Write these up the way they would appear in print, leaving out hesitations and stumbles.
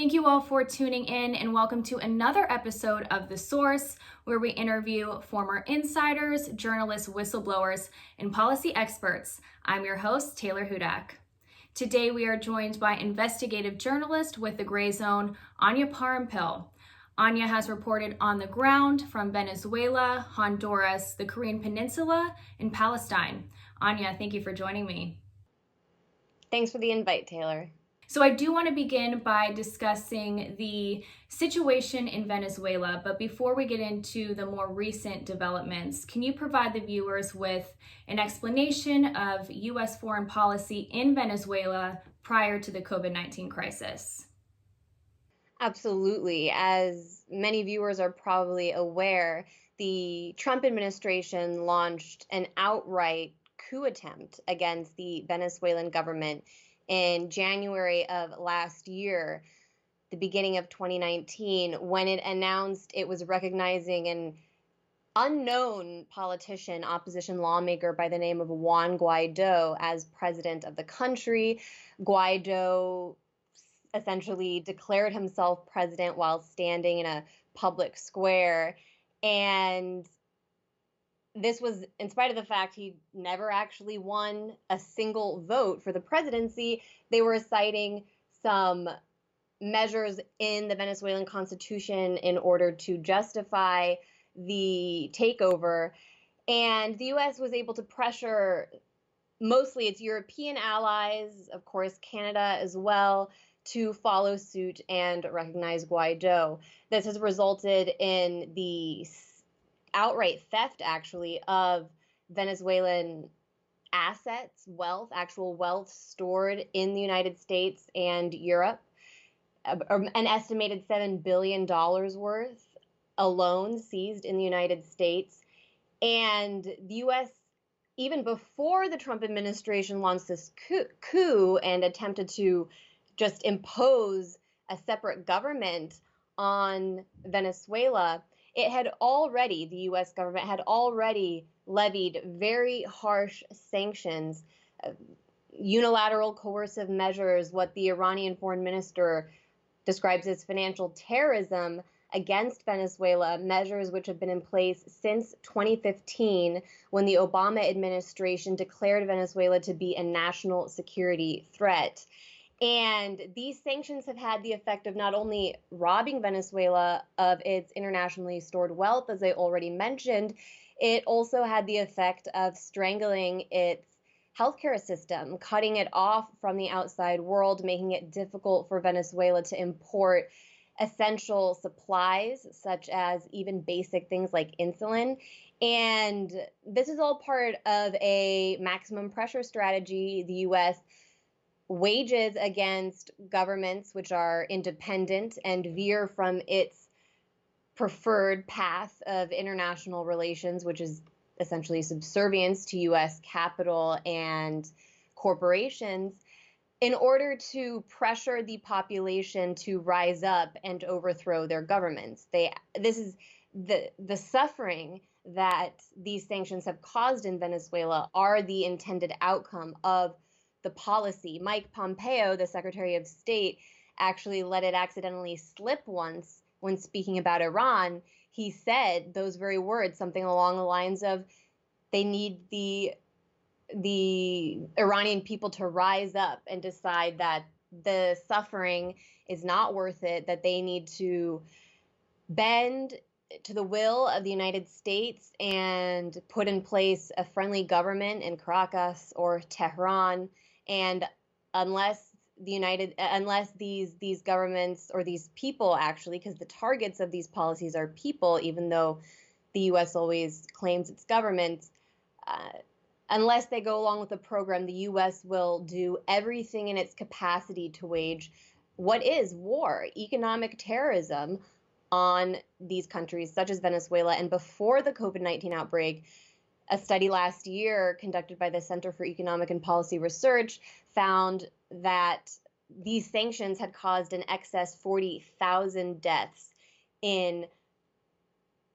Thank you all for tuning in and welcome to another episode of The Source, where we interview former insiders, journalists, whistleblowers, and policy experts. I'm your host, Taylor Hudak. Today we are joined by investigative journalist with the Grayzone, Anya Parampil. Anya has reported on the ground from Venezuela, Honduras, the Korean Peninsula, and Palestine. Anya, thank you for joining me. Thanks for the invite, Taylor. So I do want to begin by discussing the situation in Venezuela, but before we get into the more recent developments, can you provide the viewers with an explanation of U.S. foreign policy in Venezuela prior to the COVID-19 crisis? Absolutely. As many viewers are probably aware, the Trump administration launched an outright coup attempt against the Venezuelan government in January of last year, the beginning of 2019, when it announced it was recognizing an unknown politician, opposition lawmaker by the name of Juan Guaido as president of the country. Guaido essentially declared himself president while standing in a public square. And this was in spite of the fact he never actually won a single vote for the presidency. They were citing some measures in the Venezuelan constitution in order to justify the takeover. And the U.S. was able to pressure mostly its European allies, of course, Canada as well, to follow suit and recognize Guaido. This has resulted in the outright theft, actually, of Venezuelan assets, wealth, actual wealth stored in the United States and Europe, an estimated $7 billion worth alone seized in the United States. And the U.S., even before the Trump administration launched this coup and attempted to just impose a separate government on Venezuela, the U.S. government had already levied very harsh sanctions, unilateral coercive measures, what the Iranian foreign minister describes as financial terrorism against Venezuela, measures which have been in place since 2015, when the Obama administration declared Venezuela to be a national security threat. And these sanctions have had the effect of not only robbing Venezuela of its internationally stored wealth, as I already mentioned, it also had the effect of strangling its healthcare system, cutting it off from the outside world, making it difficult for Venezuela to import essential supplies, such as even basic things like insulin. And this is all part of a maximum pressure strategy the U.S. wages against governments which are independent and veer from its preferred path of international relations, which is essentially subservience to U.S. capital and corporations, in order to pressure the population to rise up and overthrow their governments. This is the suffering that these sanctions have caused in Venezuela are the intended outcome of the policy. Mike Pompeo, the Secretary of State, actually let it accidentally slip once when speaking about Iran. He said those very words, something along the lines of, they need the Iranian people to rise up and decide that the suffering is not worth it, that they need to bend to the will of the United States and put in place a friendly government in Caracas or Tehran. And unless these governments, or these people actually, because the targets of these policies are people, even though the U.S. always claims it's governments, unless they go along with the program, the U.S. will do everything in its capacity to wage what is war, economic terrorism on these countries such as Venezuela. And before the COVID-19 outbreak, a study last year conducted by the Center for Economic and Policy Research found that these sanctions had caused an excess 40,000 deaths in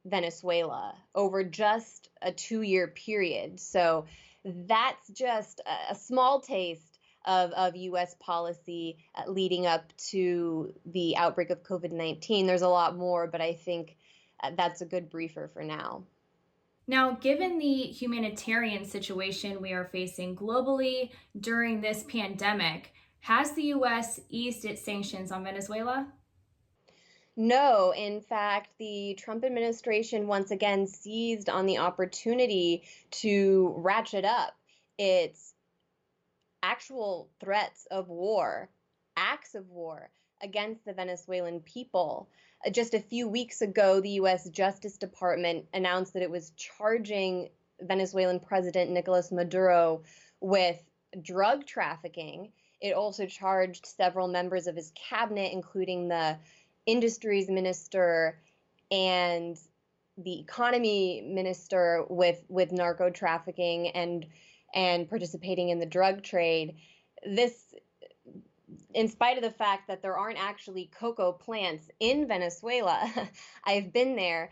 Venezuela over just a 2-year period. So that's just a small taste of U.S. policy leading up to the outbreak of COVID-19. There's a lot more, but I think that's a good briefer for now. Now, given the humanitarian situation we are facing globally during this pandemic, has the U.S. eased its sanctions on Venezuela? No, in fact, the Trump administration once again seized on the opportunity to ratchet up its actual threats of war, acts of war against the Venezuelan people. Just a few weeks ago, the U.S. Justice Department announced that it was charging Venezuelan President Nicolas Maduro with drug trafficking. It also charged several members of his cabinet, including the industries minister and the economy minister, with narco trafficking and participating in the drug trade. This, in spite of the fact that there aren't actually cocoa plants in Venezuela. I've been there.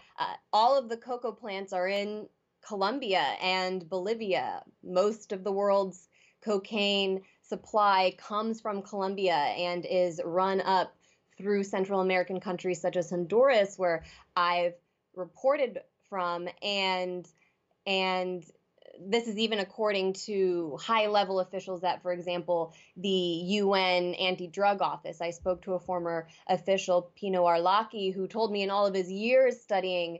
All of the cocoa plants are in Colombia and Bolivia. Most of the world's cocaine supply comes from Colombia and is run up through Central American countries such as Honduras, where I've reported from, and this is even according to high-level officials at, for example, the UN Anti-Drug Office. I spoke to a former official, Pino Arlaki, who told me in all of his years studying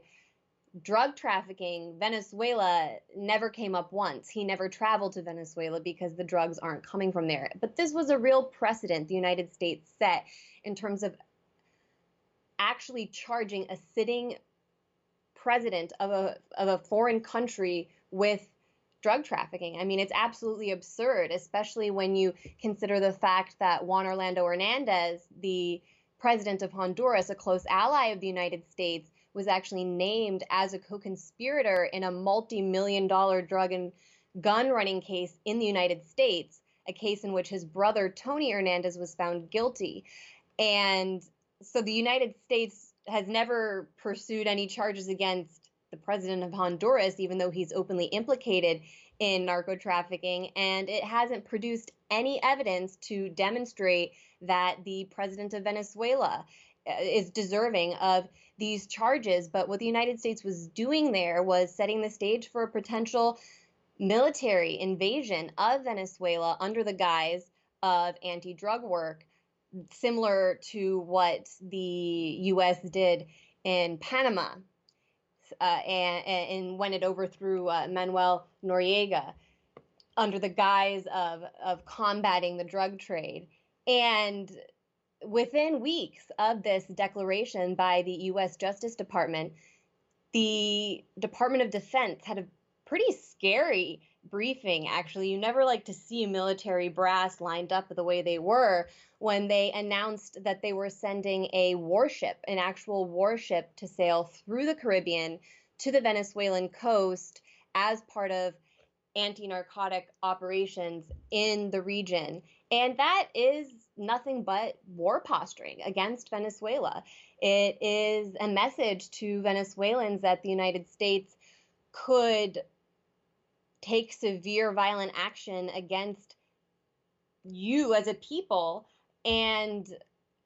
drug trafficking, Venezuela never came up once. He never traveled to Venezuela because the drugs aren't coming from there. But this was a real precedent the United States set in terms of actually charging a sitting president of a foreign country with drug trafficking. I mean, it's absolutely absurd, especially when you consider the fact that Juan Orlando Hernandez, the president of Honduras, a close ally of the United States, was actually named as a co-conspirator in a multi-million-dollar drug and gun running case in the United States, a case in which his brother, Tony Hernandez, was found guilty. And so the United States has never pursued any charges against the president of Honduras, even though he's openly implicated in narco trafficking, and it hasn't produced any evidence to demonstrate that the president of Venezuela is deserving of these charges. But what the United States was doing there was setting the stage for a potential military invasion of Venezuela under the guise of anti-drug work, similar to what the U.S. did in Panama and when it overthrew Manuel Noriega under the guise of combating the drug trade. And within weeks of this declaration by the U.S. Justice Department, the Department of Defense had a pretty scary briefing, actually. You never like to see military brass lined up the way they were when they announced that they were sending a warship, an actual warship, to sail through the Caribbean to the Venezuelan coast as part of anti-narcotic operations in the region. And that is nothing but war posturing against Venezuela. It is a message to Venezuelans that the United States could take severe violent action against you as a people, and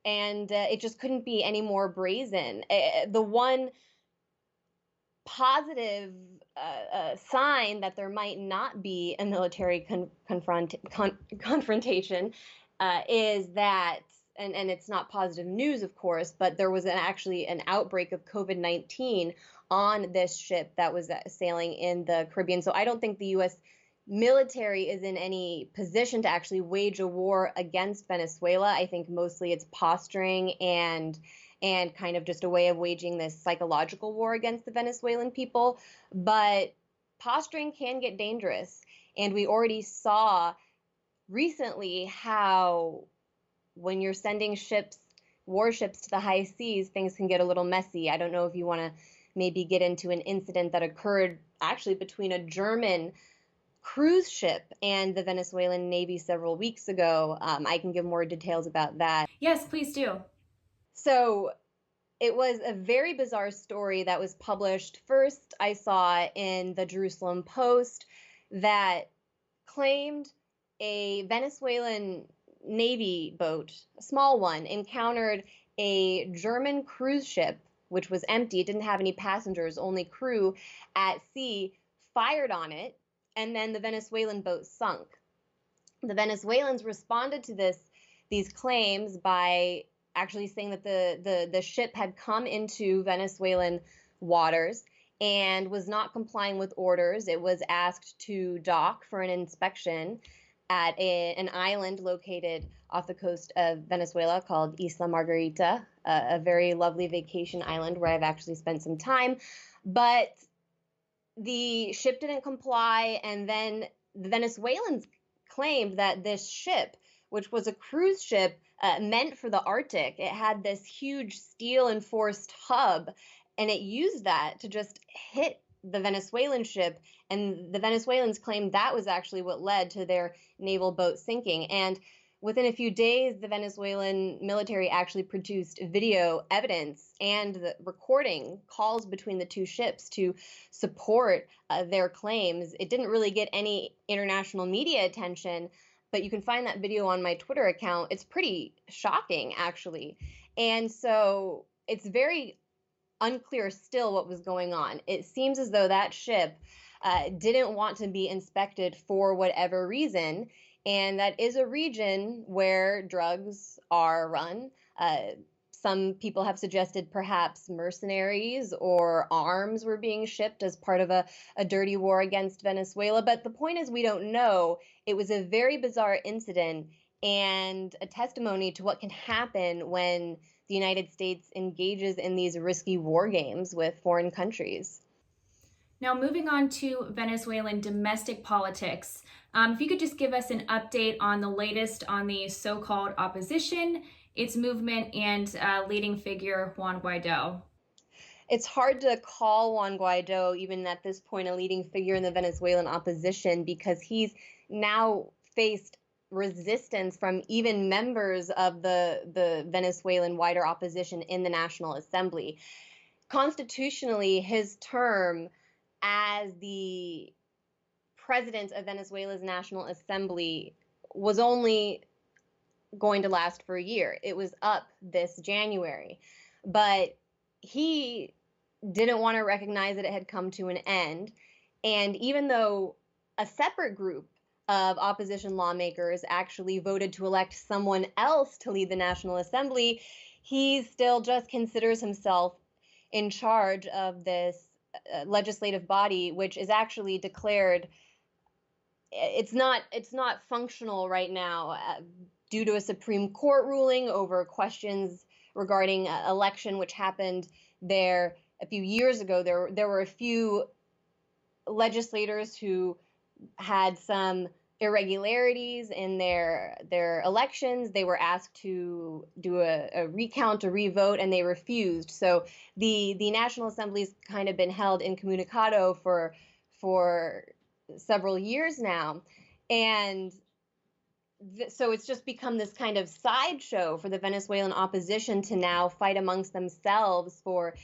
it just couldn't be any more brazen. The one positive sign that there might not be a military confrontation is that, and it's not positive news, of course, but there was actually an outbreak of COVID-19 on this ship that was sailing in the Caribbean. So I don't think the U.S. military is in any position to actually wage a war against Venezuela. I think mostly it's posturing and kind of just a way of waging this psychological war against the Venezuelan people. But posturing can get dangerous. And we already saw recently how when you're sending warships to the high seas, things can get a little messy. I don't know if you want to maybe get into an incident that occurred actually between a German cruise ship and the Venezuelan Navy several weeks ago. I can give more details about that. Yes, please do. So it was a very bizarre story that was published. First, I saw in the Jerusalem Post that claimed a Venezuelan Navy boat, a small one, encountered a German cruise ship, which was empty. It didn't have any passengers, only crew at sea, fired on it, and then the Venezuelan boat sunk. The Venezuelans responded to these claims by actually saying that the ship had come into Venezuelan waters and was not complying with orders. It was asked to dock for an inspection at an island located off the coast of Venezuela called Isla Margarita, a very lovely vacation island where I've actually spent some time. But the ship didn't comply, and then the Venezuelans claimed that this ship, which was a cruise ship meant for the Arctic, it had this huge steel-enforced hub, and it used that to just hit the Venezuelan ship, and the Venezuelans claimed that was actually what led to their naval boat sinking. And within a few days, the Venezuelan military actually produced video evidence and the recording calls between the two ships to support their claims. It didn't really get any international media attention, but you can find that video on my Twitter account. It's pretty shocking, actually. And so it's very unclear still what was going on. It seems as though that ship didn't want to be inspected for whatever reason, and that is a region where drugs are run. Some people have suggested perhaps mercenaries or arms were being shipped as part of a dirty war against Venezuela. But the point is, we don't know. It was a very bizarre incident and a testimony to what can happen when the United States engages in these risky war games with foreign countries. Now, moving on to Venezuelan domestic politics, if you could just give us an update on the latest on the so-called opposition, its movement, and leading figure Juan Guaido. It's hard to call Juan Guaido, even at this point, a leading figure in the Venezuelan opposition, because he's now faced resistance from even members of the Venezuelan wider opposition in the National Assembly. Constitutionally, his term as the president of Venezuela's National Assembly was only going to last for a year. It was up this January, but he didn't want to recognize that it had come to an end. And even though a separate group of opposition lawmakers actually voted to elect someone else to lead the National Assembly, he still just considers himself in charge of this legislative body, which is actually declared, it's not functional right now due to a Supreme Court ruling over questions regarding election, which happened there a few years ago. There were a few legislators who had some irregularities in their elections. They were asked to do a recount, a revote, and they refused. So the National Assembly's kind of been held incommunicado for several years now. And so it's just become this kind of sideshow for the Venezuelan opposition to now fight amongst themselves for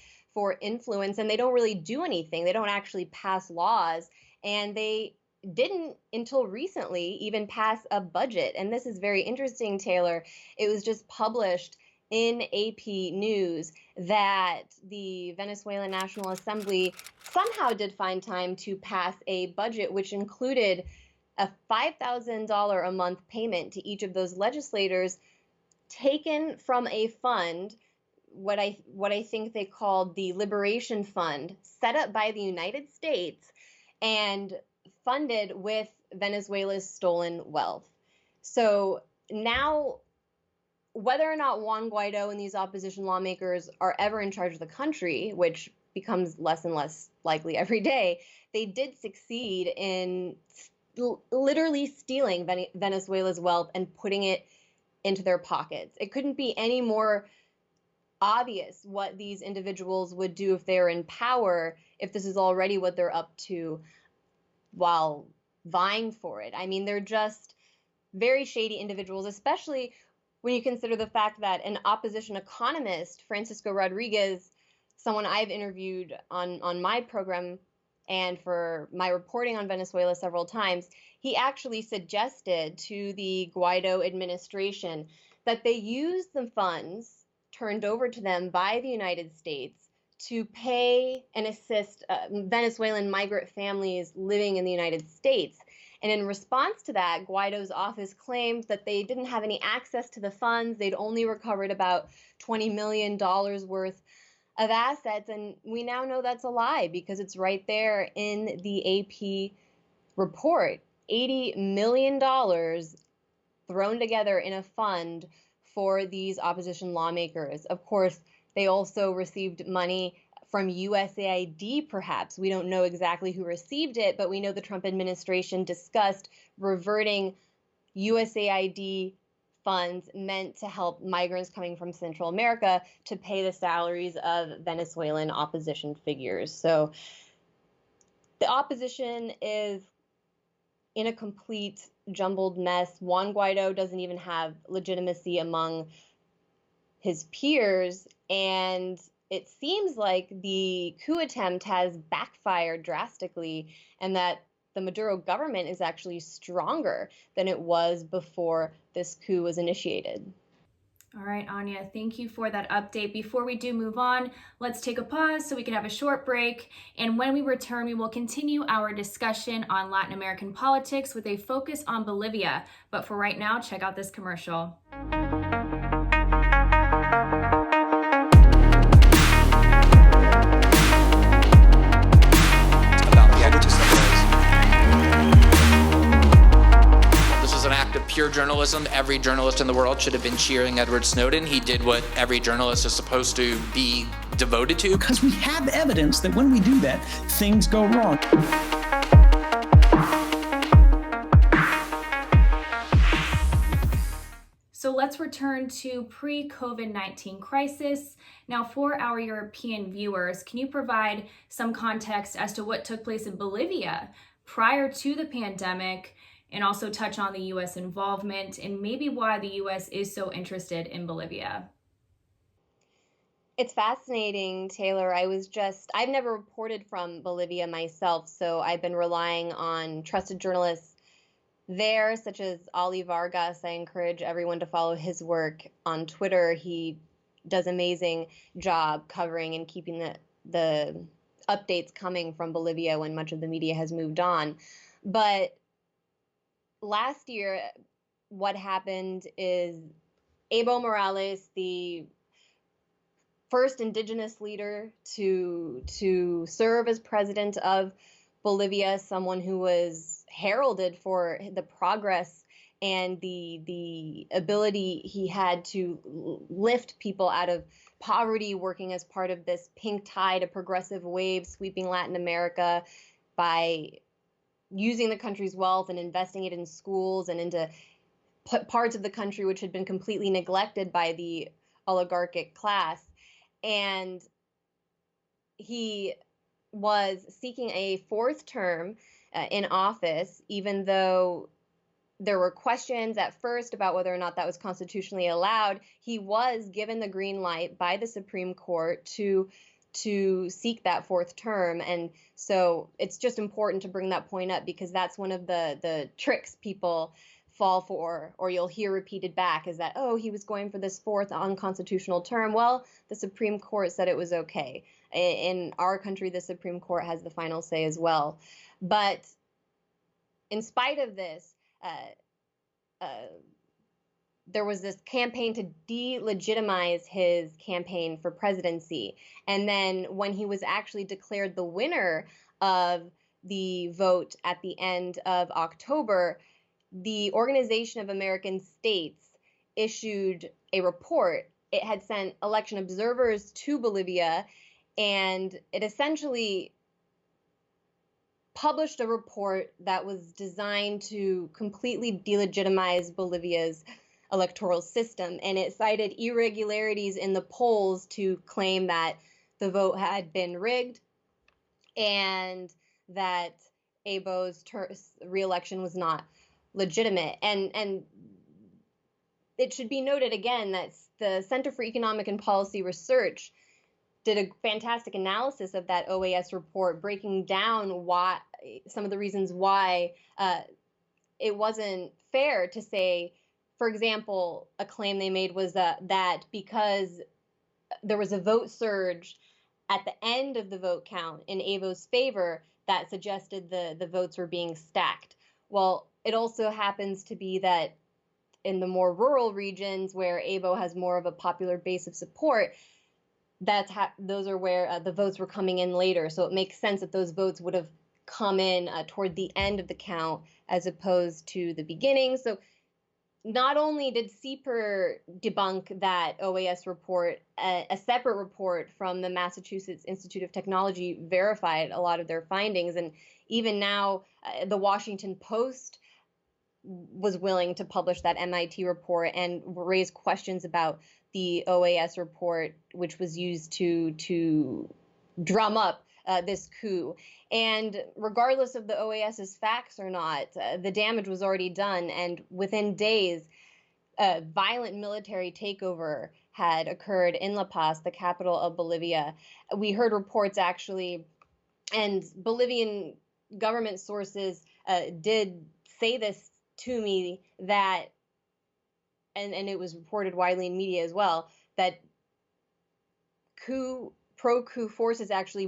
influence, and they don't really do anything. They don't actually pass laws, and they didn't until recently even pass a budget. And this is very interesting, Taylor. It was just published in AP News that the Venezuelan National Assembly somehow did find time to pass a budget which included a $5,000 a month payment to each of those legislators, taken from a fund, what I think they called the Liberation Fund, set up by the United States and funded with Venezuela's stolen wealth. So now, whether or not Juan Guaido and these opposition lawmakers are ever in charge of the country, which becomes less and less likely every day, they did succeed in literally stealing Venezuela's wealth and putting it into their pockets. It couldn't be any more obvious what these individuals would do if they're in power, if this is already what they're up to while vying for it. I mean, they're just very shady individuals, especially when you consider the fact that an opposition economist, Francisco Rodriguez, someone I've interviewed on my program, and for my reporting on Venezuela several times, he actually suggested to the Guaido administration that they use the funds turned over to them by the United States to pay and assist Venezuelan migrant families living in the United States. And in response to that, Guaido's office claimed that they didn't have any access to the funds. They'd only recovered about $20 million worth of assets. And we now know that's a lie because it's right there in the AP report. $80 million thrown together in a fund for these opposition lawmakers. Of course, they also received money from USAID, perhaps. We don't know exactly who received it, but we know the Trump administration discussed reverting USAID funds meant to help migrants coming from Central America to pay the salaries of Venezuelan opposition figures. So the opposition is in a complete jumbled mess. Juan Guaido doesn't even have legitimacy among his peers, and it seems like the coup attempt has backfired drastically, and that the Maduro government is actually stronger than it was before this coup was initiated. All right, Anya, thank you for that update. Before we do move on, let's take a pause so we can have a short break. And when we return, we will continue our discussion on Latin American politics with a focus on Bolivia. But for right now, check out this commercial. Pure journalism. Every journalist in the world should have been cheering Edward Snowden. He did what every journalist is supposed to be devoted to. Because we have evidence that when we do that, things go wrong. So let's return to pre-COVID-19 crisis. Now, for our European viewers, can you provide some context as to what took place in Bolivia prior to the pandemic, and also touch on the U.S. involvement and maybe why the U.S. is so interested in Bolivia? It's fascinating, Taylor. I've never reported from Bolivia myself, so I've been relying on trusted journalists there, such as Ali Vargas. I encourage everyone to follow his work on Twitter. He does an amazing job covering and keeping the updates coming from Bolivia when much of the media has moved on. But last year, what happened is Evo Morales, the first indigenous leader to serve as president of Bolivia, someone who was heralded for the progress and the ability he had to lift people out of poverty, working as part of this pink tide, a progressive wave sweeping Latin America by using the country's wealth and investing it in schools and into parts of the country which had been completely neglected by the oligarchic class. And he was seeking a fourth term in office, even though there were questions at first about whether or not that was constitutionally allowed. He was given the green light by the Supreme Court to seek that fourth term. And so it's just important to bring that point up, because that's one of the tricks people fall for, or you'll hear repeated back, is that, oh, he was going for this fourth unconstitutional term. Well, the Supreme Court said it was okay. In our country, the Supreme Court has the final say as well. But in spite of this, there was this campaign to delegitimize his campaign for presidency. And then when he was actually declared the winner of the vote at the end of October, the Organization of American States issued a report. It had sent election observers to Bolivia, and it essentially published a report that was designed to completely delegitimize Bolivia's electoral system, and it cited irregularities in the polls to claim that the vote had been rigged and that Evo's re-election was not legitimate. And it should be noted again that the Center for Economic and Policy Research did a fantastic analysis of that OAS report, breaking down why some of the reasons why it wasn't fair to say, for example, a claim they made was that because there was a vote surge at the end of the vote count in Evo's favor, that suggested the votes were being stacked. Well, it also happens to be that in the more rural regions where Evo has more of a popular base of support, those are where the votes were coming in later. So it makes sense that those votes would have come in toward the end of the count as opposed to the beginning. So not only did CPER debunk that OAS report, a separate report from the Massachusetts Institute of Technology verified a lot of their findings. And even now, the Washington Post was willing to publish that MIT report and raise questions about the OAS report, which was used to drum up this coup. And regardless of the OAS's facts or not, the damage was already done. And within days, a violent military takeover had occurred in La Paz, the capital of Bolivia. We heard reports actually, and Bolivian government sources did say this to me, that, and it was reported widely in media as well, that pro-coup forces actually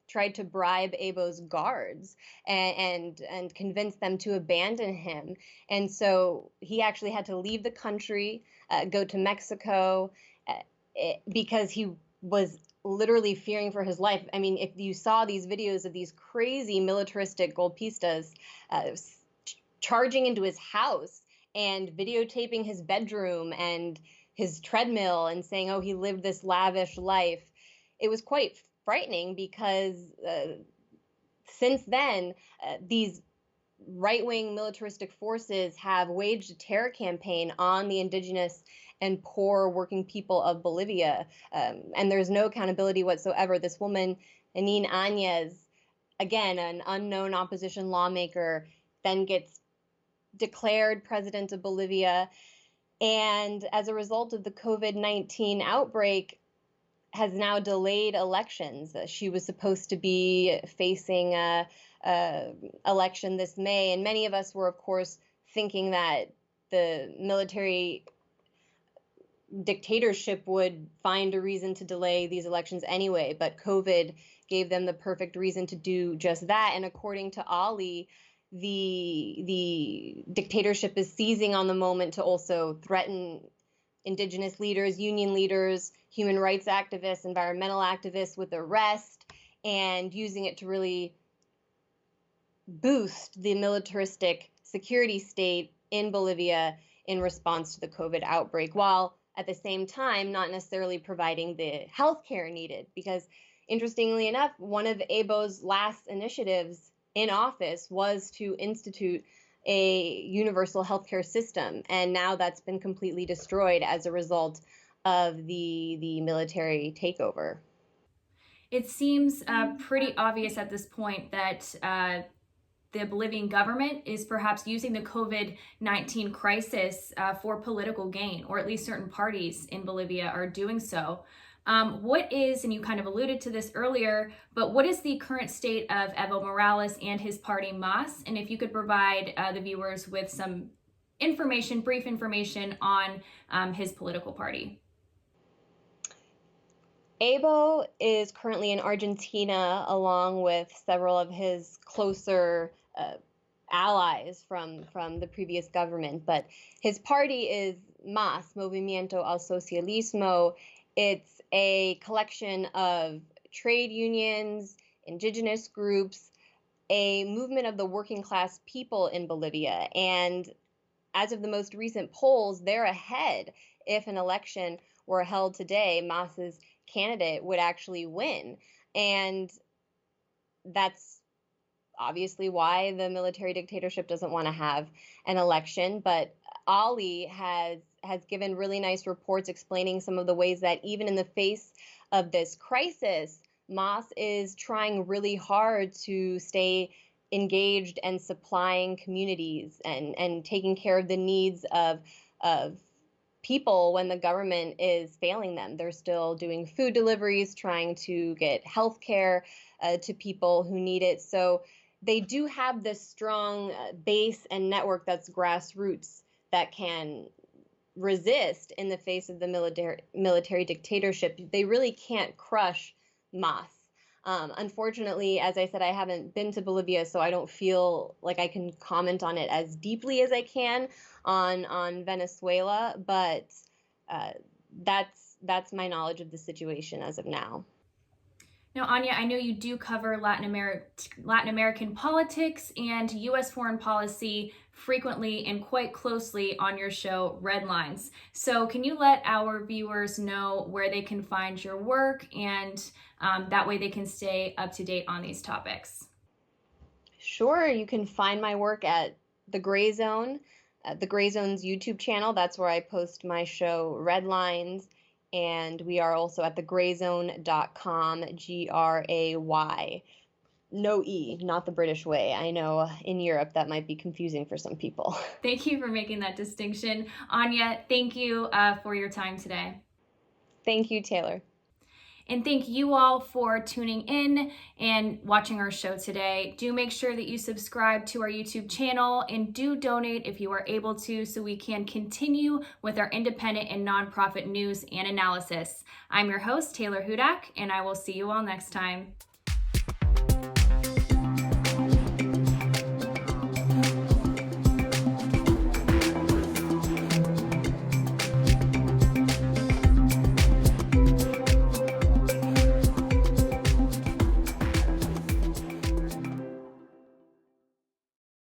tried to bribe Evo's guards and convince them to abandon him. And so he actually had to leave the country, go to Mexico, because he was literally fearing for his life. I mean, if you saw these videos of these crazy militaristic golpistas charging into his house and videotaping his bedroom and his treadmill and saying, oh, he lived this lavish life, it was quite frightening, because since then, these right-wing militaristic forces have waged a terror campaign on the indigenous and poor working people of Bolivia, and there's no accountability whatsoever. This woman, Janine Áñez, again, an unknown opposition lawmaker, then gets declared president of Bolivia, and as a result of the COVID-19 outbreak, has now delayed elections. She was supposed to be facing a election this May, and many of us were, of course, thinking that the military dictatorship would find a reason to delay these elections anyway, but COVID gave them the perfect reason to do just that. And according to Ali, the dictatorship is seizing on the moment to also threaten indigenous leaders, union leaders, human rights activists, environmental activists with arrest, and using it to really boost the militaristic security state in Bolivia in response to the COVID outbreak, while at the same time not necessarily providing the health care needed. Because interestingly enough, one of Evo's last initiatives in office was to institute a universal healthcare system, and now that's been completely destroyed as a result of the military takeover. It seems pretty obvious at this point that the Bolivian government is perhaps using the COVID-19 crisis for political gain, or at least certain parties in Bolivia are doing so. What is, and you kind of alluded to this earlier, but what is the current state of Evo Morales and his party MAS? And if you could provide the viewers with some information, brief information on his political party. Evo is currently in Argentina, along with several of his closer allies from the previous government. But his party is MAS, Movimiento al Socialismo. It's a collection of trade unions, indigenous groups, a movement of the working class people in Bolivia. And as of the most recent polls, they're ahead. If an election were held today, MAS's candidate would actually win. And that's obviously why the military dictatorship doesn't want to have an election. But Ali has given really nice reports explaining some of the ways that even in the face of this crisis, MAS is trying really hard to stay engaged and supplying communities and taking care of the needs of people when the government is failing them. They're still doing food deliveries, trying to get health care to people who need it. So they do have this strong base and network that's grassroots that can resist in the face of the military dictatorship. They really can't crush mass. Unfortunately, as I said, I haven't been to Bolivia, so I don't feel like I can comment on it as deeply as I can on Venezuela, but that's my knowledge of the situation as of now. Now, Anya, I know you do cover Latin American politics and U.S. foreign policy frequently and quite closely on your show, Red Lines. So can you let our viewers know where they can find your work, and that way they can stay up to date on these topics? Sure, you can find my work at the Grayzone, the Grayzone's YouTube channel. That's where I post my show, Red Lines. And we are also at thegrayzone.com, Gray. No E, not the British way. I know in Europe that might be confusing for some people. Thank you for making that distinction. Anya, thank you for your time today. Thank you, Taylor. And thank you all for tuning in and watching our show today. Do make sure that you subscribe to our YouTube channel and do donate if you are able to, so we can continue with our independent and nonprofit news and analysis. I'm your host, Taylor Hudak, and I will see you all next time.